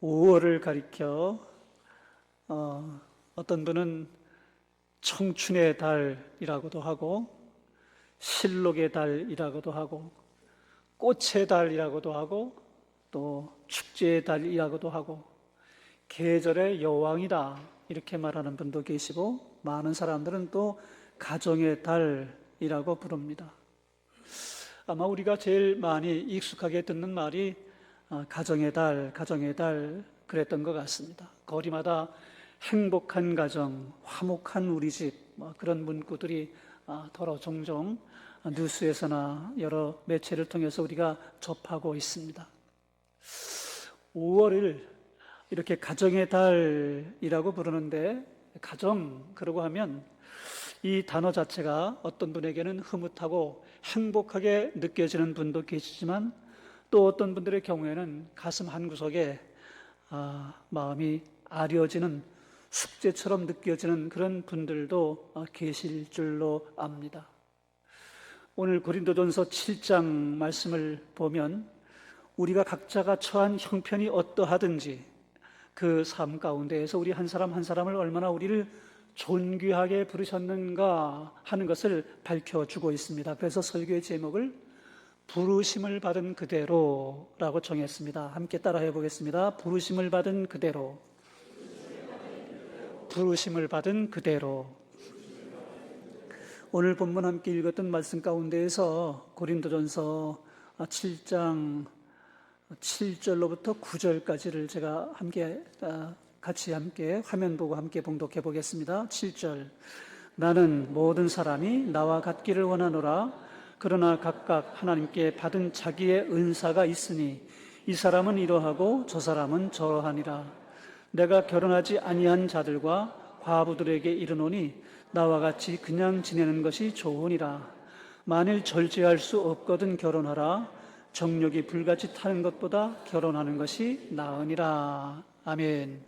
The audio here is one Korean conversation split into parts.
5월을 가리켜 어떤 분은 청춘의 달이라고도 하고 실록의 달이라고도 하고 꽃의 달이라고도 하고 또 축제의 달이라고도 하고 계절의 여왕이다 이렇게 말하는 분도 계시고, 많은 사람들은 또 가정의 달이라고 부릅니다. 아마 우리가 제일 많이 익숙하게 듣는 말이 가정의 달, 가정의 달 그랬던 것 같습니다. 거리마다 행복한 가정, 화목한 우리 집, 그런 문구들이 더러 종종 뉴스에서나 여러 매체를 통해서 우리가 접하고 있습니다. 5월을 이렇게 가정의 달이라고 부르는데, 가정 그러고 하면 이 단어 자체가 어떤 분에게는 흐뭇하고 행복하게 느껴지는 분도 계시지만, 또 어떤 분들의 경우에는 가슴 한구석에 마음이 아려지는 숙제처럼 느껴지는 그런 분들도 계실 줄로 압니다. 오늘 고린도전서 7장 말씀을 보면 우리가 각자가 처한 형편이 어떠하든지 그 삶 가운데에서 우리 한 사람 한 사람을 얼마나 우리를 존귀하게 부르셨는가 하는 것을 밝혀주고 있습니다. 그래서 설교의 제목을 부르심을 받은 그대로라고 정했습니다. 함께 따라해 보겠습니다. 부르심을 받은 그대로, 부르심을 받은 그대로. 오늘 본문 함께 읽었던 말씀 가운데에서 고린도전서 7장 7절로부터 9절까지를 제가 같이 함께 화면 보고 함께 봉독해 보겠습니다. 7절. 나는 모든 사람이 나와 같기를 원하노라. 그러나 각각 하나님께 받은 자기의 은사가 있으니 이 사람은 이러하고 저 사람은 저러하니라. 내가 결혼하지 아니한 자들과 과부들에게 이르노니 나와 같이 그냥 지내는 것이 좋으니라. 만일 절제할 수 없거든 결혼하라. 정욕이 불같이 타는 것보다 결혼하는 것이 나으니라. 아멘.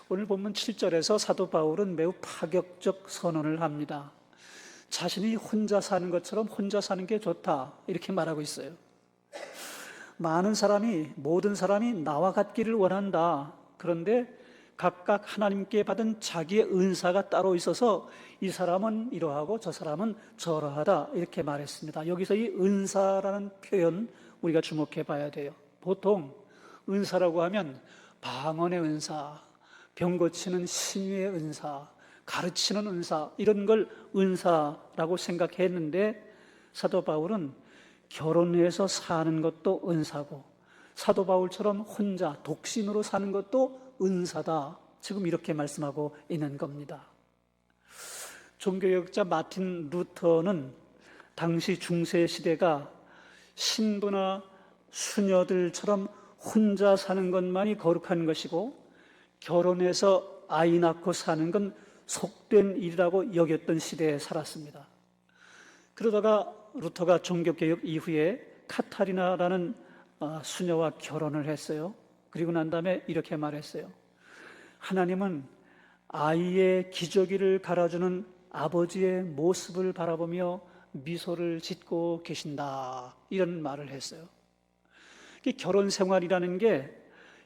오늘 본문 7절에서 사도 바울은 매우 파격적 선언을 합니다. 자신이 혼자 사는 것처럼 혼자 사는 게 좋다 이렇게 말하고 있어요. 모든 사람이 나와 같기를 원한다. 그런데 각각 하나님께 받은 자기의 은사가 따로 있어서 이 사람은 이러하고 저 사람은 저러하다 이렇게 말했습니다. 여기서 이 은사라는 표현 우리가 주목해 봐야 돼요. 보통 은사라고 하면 방언의 은사, 병 고치는 신유의 은사, 가르치는 은사, 이런 걸 은사라고 생각했는데, 사도 바울은 결혼해서 사는 것도 은사고 사도 바울처럼 혼자 독신으로 사는 것도 은사다, 지금 이렇게 말씀하고 있는 겁니다. 종교개혁자 마틴 루터는 당시 중세 시대가 신부나 수녀들처럼 혼자 사는 것만이 거룩한 것이고 결혼해서 아이 낳고 사는 건 속된 일이라고 여겼던 시대에 살았습니다. 그러다가 루터가 종교개혁 이후에 카타리나라는 수녀와 결혼을 했어요. 그리고 난 다음에 이렇게 말했어요. 하나님은 아이의 기저귀를 갈아주는 아버지의 모습을 바라보며 미소를 짓고 계신다, 이런 말을 했어요. 결혼 생활이라는 게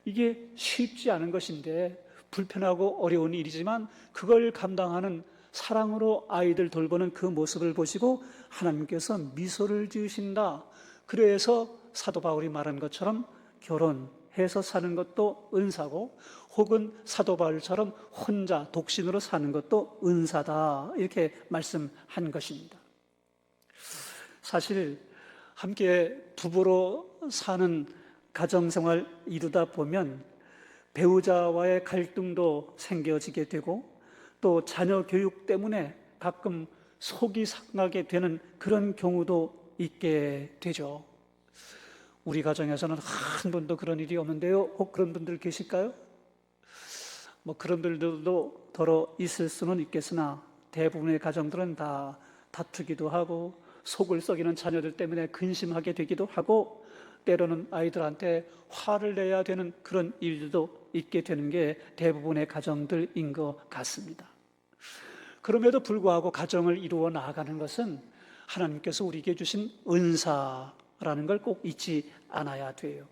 이게 쉽지 않은 것인데, 불편하고 어려운 일이지만 그걸 감당하는, 사랑으로 아이들 돌보는 그 모습을 보시고 하나님께서 미소를 지으신다. 그래서 사도 바울이 말한 것처럼 결혼해서 사는 것도 은사고, 혹은 사도 바울처럼 혼자 독신으로 사는 것도 은사다, 이렇게 말씀한 것입니다. 사실 함께 부부로 사는 가정생활 이루다 보면 배우자와의 갈등도 생겨지게 되고, 또 자녀 교육 때문에 가끔 속이 상하게 되는 그런 경우도 있게 되죠. 우리 가정에서는 한 번도 그런 일이 없는데요, 혹 그런 분들 계실까요? 그런 분들도 더러 있을 수는 있겠으나 대부분의 가정들은 다 다투기도 하고 속을 썩이는 자녀들 때문에 근심하게 되기도 하고, 때로는 아이들한테 화를 내야 되는 그런 일도 있게 되는 게 대부분의 가정들인 것 같습니다. 그럼에도 불구하고 가정을 이루어 나아가는 것은 하나님께서 우리에게 주신 은사라는 걸 꼭 잊지 않아야 돼요.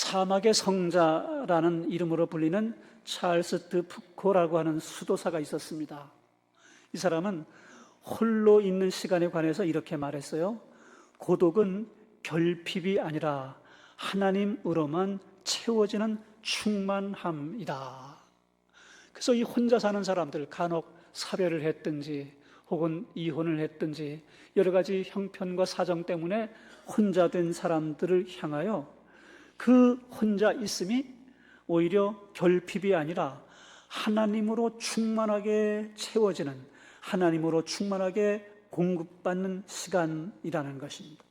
사막의 성자라는 이름으로 불리는 찰스 드 푸코라고 하는 수도사가 있었습니다. 이 사람은 홀로 있는 시간에 관해서 이렇게 말했어요. 고독은 결핍이 아니라 하나님으로만 채워지는 충만함이다. 그래서 이 혼자 사는 사람들, 간혹 사별을 했든지 혹은 이혼을 했든지 여러 가지 형편과 사정 때문에 혼자 된 사람들을 향하여 그 혼자 있음이 오히려 결핍이 아니라 하나님으로 충만하게 채워지는, 하나님으로 충만하게 공급받는 시간이라는 것입니다.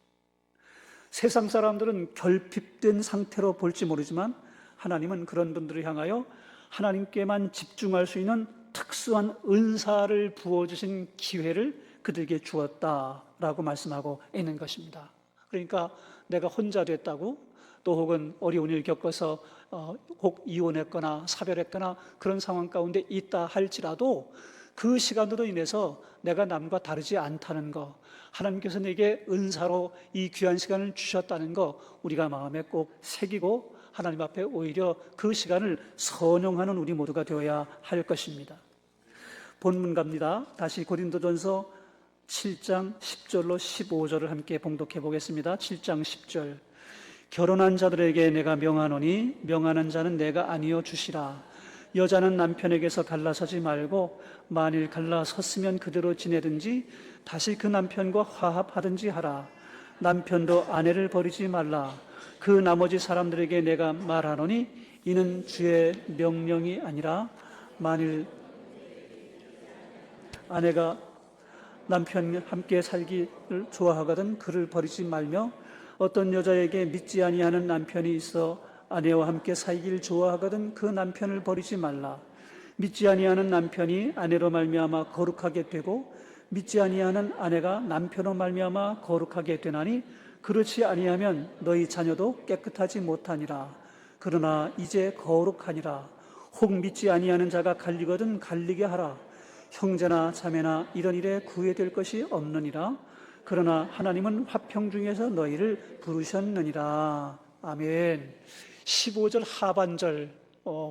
세상 사람들은 결핍된 상태로 볼지 모르지만 하나님은 그런 분들을 향하여 하나님께만 집중할 수 있는 특수한 은사를 부어주신 기회를 그들에게 주었다라고 말씀하고 있는 것입니다. 그러니까 내가 혼자 됐다고, 또 혹은 어려운 일 겪어서 혹 이혼했거나 사별했거나 그런 상황 가운데 있다 할지라도 그 시간으로 인해서 내가 남과 다르지 않다는 거, 하나님께서 내게 은사로 이 귀한 시간을 주셨다는 거 우리가 마음에 꼭 새기고 하나님 앞에 오히려 그 시간을 선용하는 우리 모두가 되어야 할 것입니다. 본문 갑니다. 다시 고린도전서 7장 10절로 15절을 함께 봉독해 보겠습니다. 7장 10절. 결혼한 자들에게 내가 명하노니 명하는 자는 내가 아니여 주시라. 여자는 남편에게서 갈라서지 말고 만일 갈라섰으면 그대로 지내든지 다시 그 남편과 화합하든지 하라. 남편도 아내를 버리지 말라. 그 나머지 사람들에게 내가 말하노니 이는 주의 명령이 아니라 만일 아내가 남편과 함께 살기를 좋아하거든 그를 버리지 말며 어떤 여자에게 믿지 아니하는 남편이 있어 아내와 함께 살기를 좋아하거든 그 남편을 버리지 말라. 믿지 아니하는 남편이 아내로 말미암아 거룩하게 되고 믿지 아니하는 아내가 남편으로 말미암아 거룩하게 되나니 그렇지 아니하면 너희 자녀도 깨끗하지 못하니라. 그러나 이제 거룩하니라. 혹 믿지 아니하는 자가 갈리거든 갈리게 하라. 형제나 자매나 이런 일에 구애될 것이 없느니라. 그러나 하나님은 화평 중에서 너희를 부르셨느니라. 아멘. 15절 하반절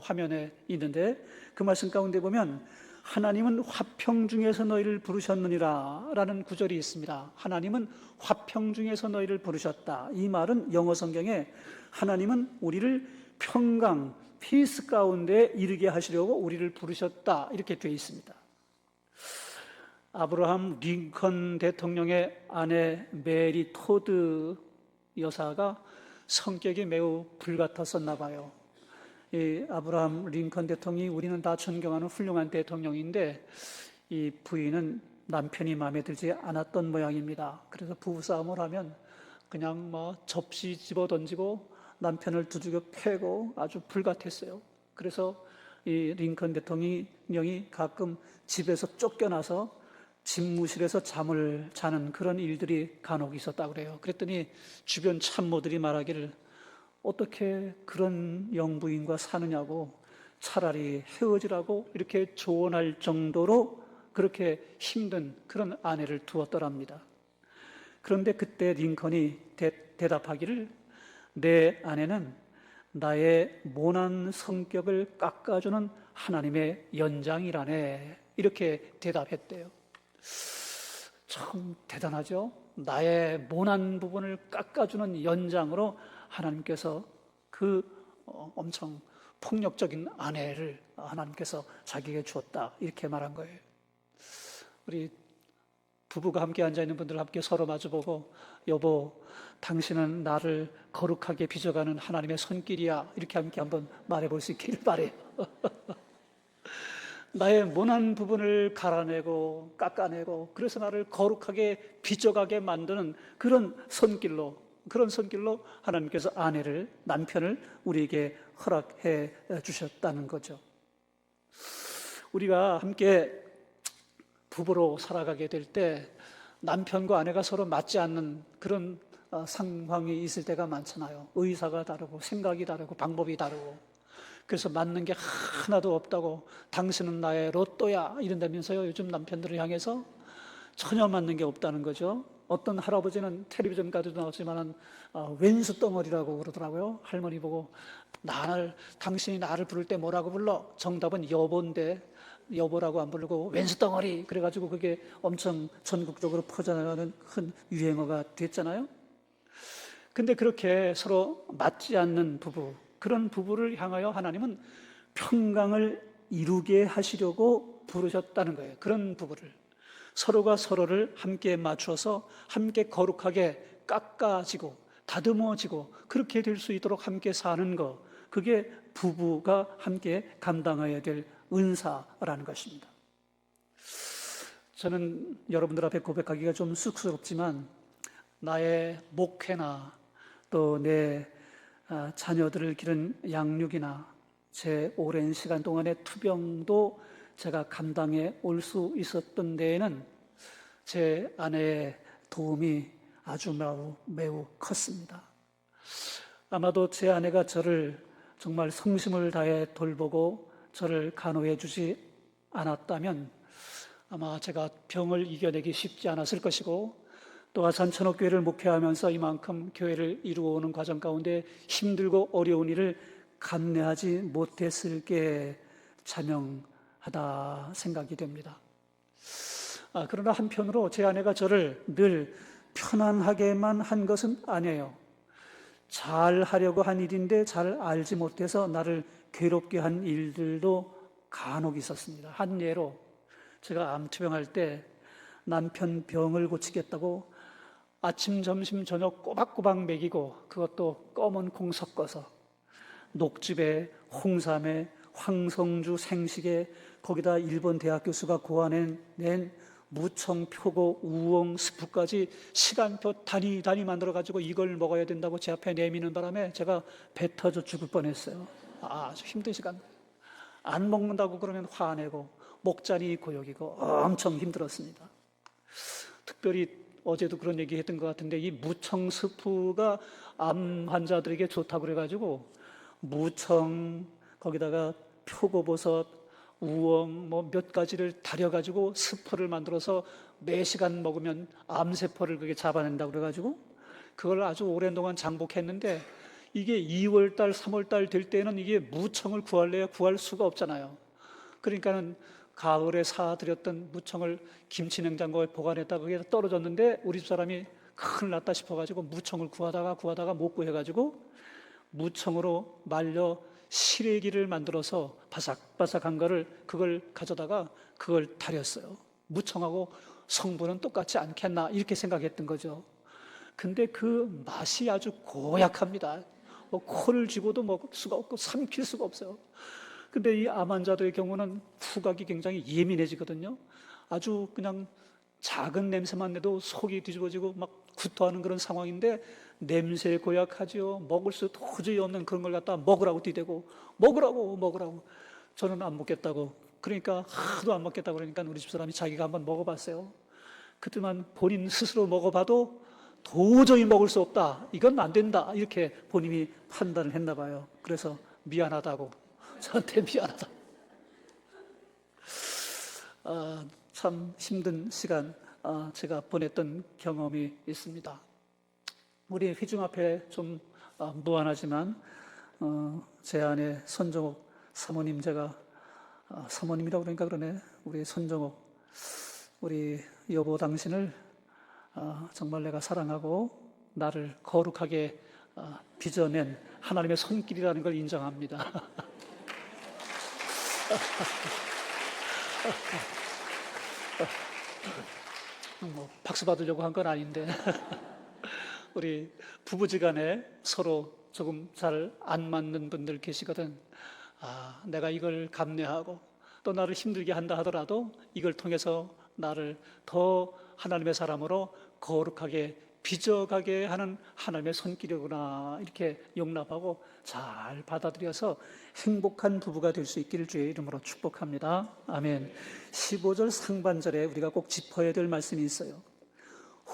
화면에 있는데 그 말씀 가운데 보면 하나님은 화평 중에서 너희를 부르셨느니라 라는 구절이 있습니다. 하나님은 화평 중에서 너희를 부르셨다. 이 말은 영어 성경에 하나님은 우리를 평강, 피스 가운데 이르게 하시려고 우리를 부르셨다 이렇게 되어 있습니다. 아브라함 링컨 대통령의 아내 메리 토드 여사가 성격이 매우 불같았었나 봐요. 이 아브라함 링컨 대통령이 우리는 다 존경하는 훌륭한 대통령인데 이 부인은 남편이 마음에 들지 않았던 모양입니다. 그래서 부부싸움을 하면 그냥 접시 집어 던지고 남편을 두들겨 패고 아주 불같았어요. 그래서 이 링컨 대통령이 가끔 집에서 쫓겨나서 집무실에서 잠을 자는 그런 일들이 간혹 있었다고 그래요. 그랬더니 주변 참모들이 말하기를 어떻게 그런 영부인과 사느냐고 차라리 헤어지라고 이렇게 조언할 정도로 그렇게 힘든 그런 아내를 두었더랍니다. 그런데 그때 링컨이 대답하기를 내 아내는 나의 모난 성격을 깎아주는 하나님의 연장이라네 이렇게 대답했대요. 참 대단하죠. 나의 모난 부분을 깎아주는 연장으로 하나님께서 그 엄청 폭력적인 아내를 하나님께서 자기에게 주었다 이렇게 말한 거예요. 우리 부부가 함께 앉아있는 분들 함께 서로 마주보고 여보 당신은 나를 거룩하게 빚어가는 하나님의 손길이야 이렇게 함께 한번 말해볼 수 있기를 바라요. 나의 모난 부분을 갈아내고 깎아내고 그래서 나를 거룩하게 빚어가게 만드는 그런 손길로 하나님께서 남편을 우리에게 허락해 주셨다는 거죠. 우리가 함께 부부로 살아가게 될 때 남편과 아내가 서로 맞지 않는 그런 상황이 있을 때가 많잖아요. 의사가 다르고 생각이 다르고 방법이 다르고 그래서 맞는 게 하나도 없다고 당신은 나의 로또야 이런다면서요. 요즘 남편들을 향해서 전혀 맞는 게 없다는 거죠. 어떤 할아버지는 텔레비전까지도 나왔지만 왼수 덩어리라고 그러더라고요. 할머니 보고 당신이 나를 부를 때 뭐라고 불러? 정답은 여보인데 여보라고 안 부르고 왼수 덩어리. 그래가지고 그게 엄청 전국적으로 퍼져나가는 큰 유행어가 됐잖아요. 근데 그렇게 서로 맞지 않는 부부, 그런 부부를 향하여 하나님은 평강을 이루게 하시려고 부르셨다는 거예요. 그런 부부를. 서로가 서로를 함께 맞춰서 함께 거룩하게 깎아지고 다듬어지고 그렇게 될 수 있도록 함께 사는 것, 그게 부부가 함께 감당해야 될 은사라는 것입니다. 저는 여러분들 앞에 고백하기가 좀 쑥스럽지만 나의 목회나 또 내 자녀들을 기른 양육이나 제 오랜 시간 동안의 투병도 제가 감당해 올 수 있었던 데에는 제 아내의 도움이 아주 매우 컸습니다. 아마도 제 아내가 저를 정말 성심을 다해 돌보고 저를 간호해 주지 않았다면 아마 제가 병을 이겨내기 쉽지 않았을 것이고 또 아산 천옥교회를 목회하면서 이만큼 교회를 이루어오는 과정 가운데 힘들고 어려운 일을 감내하지 못했을 게 자명하다 생각이 됩니다. 그러나 한편으로 제 아내가 저를 늘 편안하게만 한 것은 아니에요. 잘 하려고 한 일인데 잘 알지 못해서 나를 괴롭게 한 일들도 간혹 있었습니다. 한 예로 제가 암투병할 때 남편 병을 고치겠다고 아침, 점심, 저녁 꼬박꼬박 먹이고 그것도 검은 콩 섞어서 녹즙에 홍삼에 황성주 생식에 거기다 일본 대학 교수가 고안해낸 무청, 표고, 우엉, 스프까지 시간표 단위 만들어가지고 이걸 먹어야 된다고 제 앞에 내미는 바람에 제가 배 터져 죽을 뻔했어요. 아주 힘든 시간. 안 먹는다고 그러면 화내고 목자니 고역이고 엄청 힘들었습니다. 특별히 어제도 그런 얘기 했던 것 같은데 이 무청 스프가 암 환자들에게 좋다고 그래가지고 무청 거기다가 표고버섯 우엉 뭐 몇 가지를 달여가지고 스프를 만들어서 매 시간 먹으면 암세포를 그게 잡아낸다고 그래가지고 그걸 아주 오랜 동안 장복했는데 이게 2월달 3월달 될 때는 이게 무청을 구할래야 구할 수가 없잖아요. 그러니까는 가을에 사들였던 무청을 김치 냉장고에 보관했다가 그게 떨어졌는데 우리 집사람이 큰일 났다 싶어가지고 무청을 구하다가 못 구해가지고 무청으로 말려 시래기를 만들어서 바삭바삭한 거를 그걸 가져다가 그걸 달였어요. 무청하고 성분은 똑같지 않겠나 이렇게 생각했던 거죠. 근데 그 맛이 아주 고약합니다. 코를 쥐고도 먹을 수가 없고 삼킬 수가 없어요. 근데 이 암 환자들의 경우는 후각이 굉장히 예민해지거든요. 아주 그냥 작은 냄새만 내도 속이 뒤집어지고 막 구토하는 그런 상황인데 냄새에 고약하죠. 먹을 수 도저히 없는 그런 걸 갖다 먹으라고 뒤대고 먹으라고 저는 안 먹겠다고 그러니까 하도 안 먹겠다고 그러니까 우리 집사람이 자기가 한번 먹어봤어요. 그때만 본인 스스로 먹어봐도 도저히 먹을 수 없다. 이건 안 된다. 이렇게 본인이 판단을 했나 봐요. 그래서 미안하다고 저한테 미안하다. 참 힘든 시간 제가 보냈던 경험이 있습니다. 우리 회중 앞에 좀 무안하지만 제 아내 손정옥 사모님 제가 사모님이라고 그러니까 그러네. 우리 손정옥 우리 여보 당신을 정말 내가 사랑하고 나를 거룩하게 빚어낸 하나님의 손길이라는 걸 인정합니다. 뭐 박수 받으려고 한 건 아닌데 우리 부부지간에 서로 조금 잘 안 맞는 분들 계시거든. 내가 이걸 감내하고 또 나를 힘들게 한다 하더라도 이걸 통해서 나를 더 하나님의 사람으로 거룩하게 빚어가게 하는 하나님의 손길이구나 이렇게 용납하고 잘 받아들여서 행복한 부부가 될 수 있기를 주의 이름으로 축복합니다. 아멘. 15절 상반절에 우리가 꼭 짚어야 될 말씀이 있어요.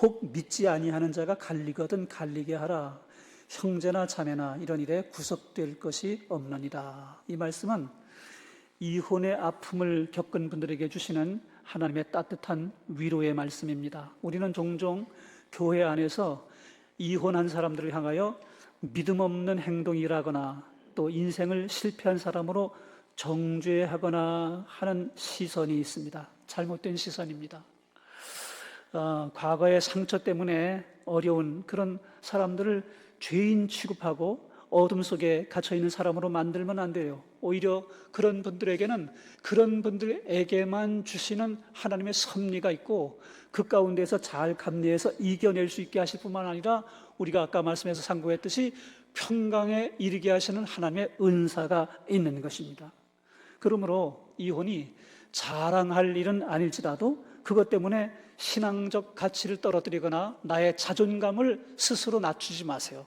혹 믿지 아니하는 자가 갈리거든 갈리게 하라. 형제나 자매나 이런 일에 구속될 것이 없느니라. 이 말씀은 이혼의 아픔을 겪은 분들에게 주시는 하나님의 따뜻한 위로의 말씀입니다. 우리는 종종 교회 안에서 이혼한 사람들을 향하여 믿음 없는 행동이라거나 또 인생을 실패한 사람으로 정죄하거나 하는 시선이 있습니다. 잘못된 시선입니다. 과거의 상처 때문에 어려운 그런 사람들을 죄인 취급하고 어둠 속에 갇혀있는 사람으로 만들면 안 돼요. 오히려 그런 분들에게는 그런 분들에게만 주시는 하나님의 섭리가 있고 그 가운데서 잘 감내해서 이겨낼 수 있게 하실 뿐만 아니라 우리가 아까 말씀에서 상고했듯이 평강에 이르게 하시는 하나님의 은사가 있는 것입니다. 그러므로 이혼이 자랑할 일은 아닐지라도 그것 때문에 신앙적 가치를 떨어뜨리거나 나의 자존감을 스스로 낮추지 마세요.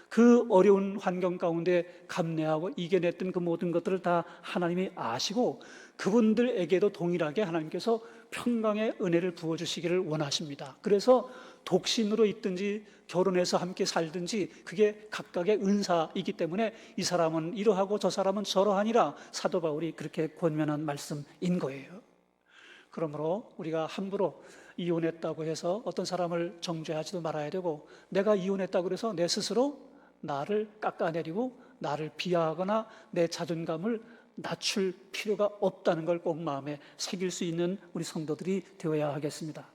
그 어려운 환경 가운데 감내하고 이겨냈던 그 모든 것들을 다 하나님이 아시고 그분들에게도 동일하게 하나님께서 평강의 은혜를 부어주시기를 원하십니다. 그래서 독신으로 있든지 결혼해서 함께 살든지 그게 각각의 은사이기 때문에 이 사람은 이러하고 저 사람은 저러하니라 사도 바울이 그렇게 권면한 말씀인 거예요. 그러므로 우리가 함부로 이혼했다고 해서 어떤 사람을 정죄하지도 말아야 되고 내가 이혼했다고 해서 내 스스로 나를 깎아내리고 나를 비하하거나 내 자존감을 낮출 필요가 없다는 걸 꼭 마음에 새길 수 있는 우리 성도들이 되어야 하겠습니다.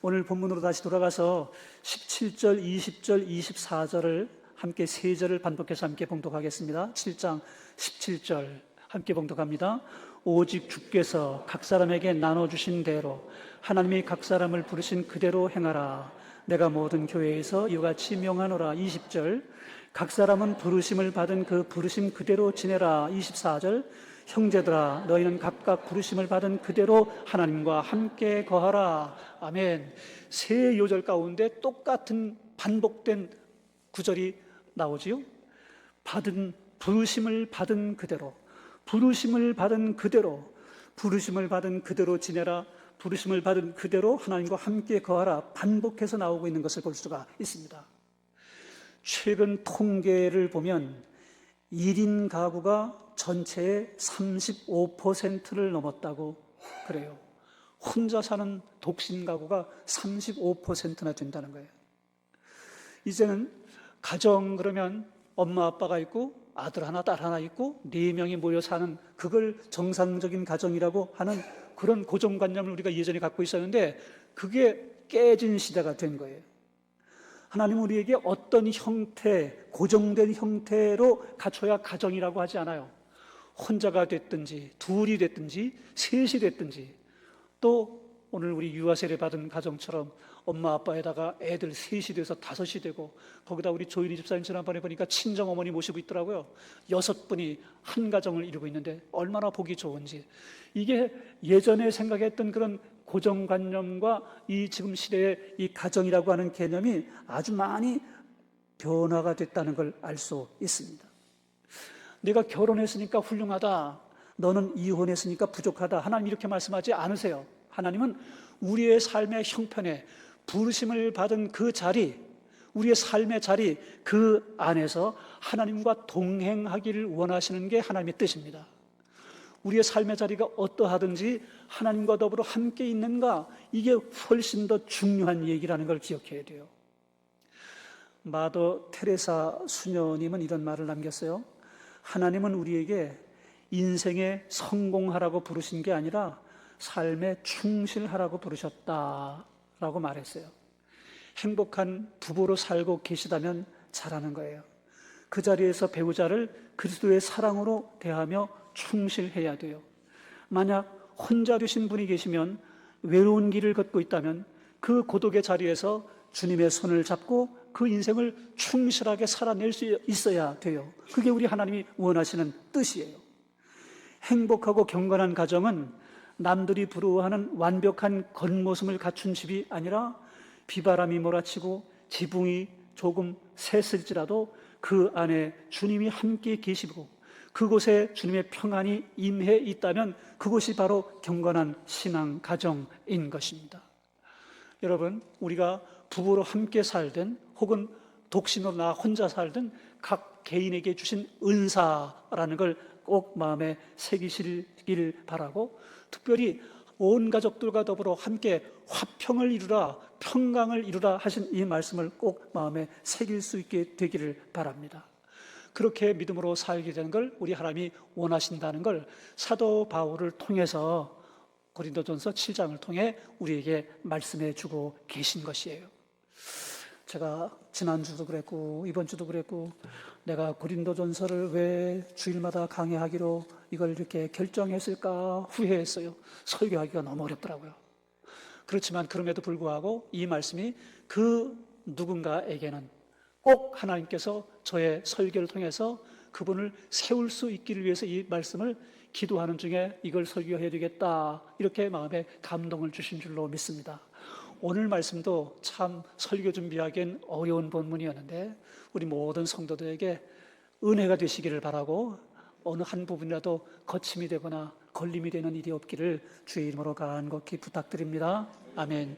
오늘 본문으로 다시 돌아가서 17절, 20절, 24절을 함께 세 절을 반복해서 함께 봉독하겠습니다. 7장 17절 함께 봉독합니다. 오직 주께서 각 사람에게 나눠주신 대로 하나님이 각 사람을 부르신 그대로 행하라. 내가 모든 교회에서 이와 같이 명하노라. 20절 각 사람은 부르심을 받은 그 부르심 그대로 지내라. 24절 형제들아 너희는 각각 부르심을 받은 그대로 하나님과 함께 거하라. 아멘. 세 요절 가운데 똑같은 반복된 구절이 나오지요. 부르심을 받은 그대로, 부르심을 받은 그대로, 부르심을 받은 그대로 지내라. 부르심을 받은 그대로 하나님과 함께 거하라. 반복해서 나오고 있는 것을 볼 수가 있습니다. 최근 통계를 보면 1인 가구가 전체의 35%를 넘었다고 그래요. 혼자 사는 독신 가구가 35%나 된다는 거예요. 이제는 가정 그러면 엄마 아빠가 있고 아들 하나 딸 하나 있고 4명이 모여 사는 그걸 정상적인 가정이라고 하는 그런 고정관념을 우리가 예전에 갖고 있었는데 그게 깨진 시대가 된 거예요. 하나님은 우리에게 어떤 형태, 고정된 형태로 갖춰야 가정이라고 하지 않아요. 혼자가 됐든지 둘이 됐든지 셋이 됐든지 또 오늘 우리 유아 세례 받은 가정처럼 엄마 아빠에다가 애들 3이 돼서 5이 되고 거기다 우리 조인희 집사님 지난번에 보니까 친정어머니 모시고 있더라고요. 6분이 한 가정을 이루고 있는데 얼마나 보기 좋은지. 이게 예전에 생각했던 그런 고정관념과 이 지금 시대의 이 가정이라고 하는 개념이 아주 많이 변화가 됐다는 걸 알 수 있습니다. 내가 결혼했으니까 훌륭하다, 너는 이혼했으니까 부족하다, 하나님 이렇게 말씀하지 않으세요. 하나님은 우리의 삶의 형편에 부르심을 받은 그 자리, 우리의 삶의 자리 그 안에서 하나님과 동행하기를 원하시는 게 하나님의 뜻입니다. 우리의 삶의 자리가 어떠하든지 하나님과 더불어 함께 있는가, 이게 훨씬 더 중요한 얘기라는 걸 기억해야 돼요. 마더 테레사 수녀님은 이런 말을 남겼어요. 하나님은 우리에게 인생에 성공하라고 부르신 게 아니라 삶에 충실하라고 부르셨다라고 말했어요. 행복한 부부로 살고 계시다면 잘하는 거예요. 그 자리에서 배우자를 그리스도의 사랑으로 대하며 충실해야 돼요. 만약 혼자 되신 분이 계시면, 외로운 길을 걷고 있다면 그 고독의 자리에서 주님의 손을 잡고 그 인생을 충실하게 살아낼 수 있어야 돼요. 그게 우리 하나님이 원하시는 뜻이에요. 행복하고 경건한 가정은 남들이 부러워하는 완벽한 겉모습을 갖춘 집이 아니라 비바람이 몰아치고 지붕이 조금 샜을지라도 그 안에 주님이 함께 계시고 그곳에 주님의 평안이 임해 있다면 그곳이 바로 경건한 신앙 가정인 것입니다. 여러분, 우리가 부부로 함께 살든 혹은 독신으로 나 혼자 살든 각 개인에게 주신 은사라는 걸 꼭 마음에 새기시길 바라고, 특별히 온 가족들과 더불어 함께 화평을 이루라, 평강을 이루라 하신 이 말씀을 꼭 마음에 새길 수 있게 되기를 바랍니다. 그렇게 믿음으로 살게 되는 걸 우리 하나님이 원하신다는 걸 사도 바울을 통해서 고린도전서 7장을 통해 우리에게 말씀해 주고 계신 것이에요. 제가 지난주도 그랬고 이번 주도 그랬고 내가 고린도전서를 왜 주일마다 강의하기로 이걸 이렇게 결정했을까 후회했어요. 설교하기가 너무 어렵더라고요. 그렇지만 그럼에도 불구하고 이 말씀이 그 누군가에게는 꼭 하나님께서 저의 설교를 통해서 그분을 세울 수 있기를 위해서 이 말씀을 기도하는 중에 이걸 설교해야 되겠다, 이렇게 마음에 감동을 주신 줄로 믿습니다. 오늘 말씀도 참 설교 준비하기엔 어려운 본문이었는데 우리 모든 성도들에게 은혜가 되시기를 바라고, 어느 한 부분이라도 거침이 되거나 걸림이 되는 일이 없기를 주의 이름으로 간곡히 부탁드립니다. 아멘.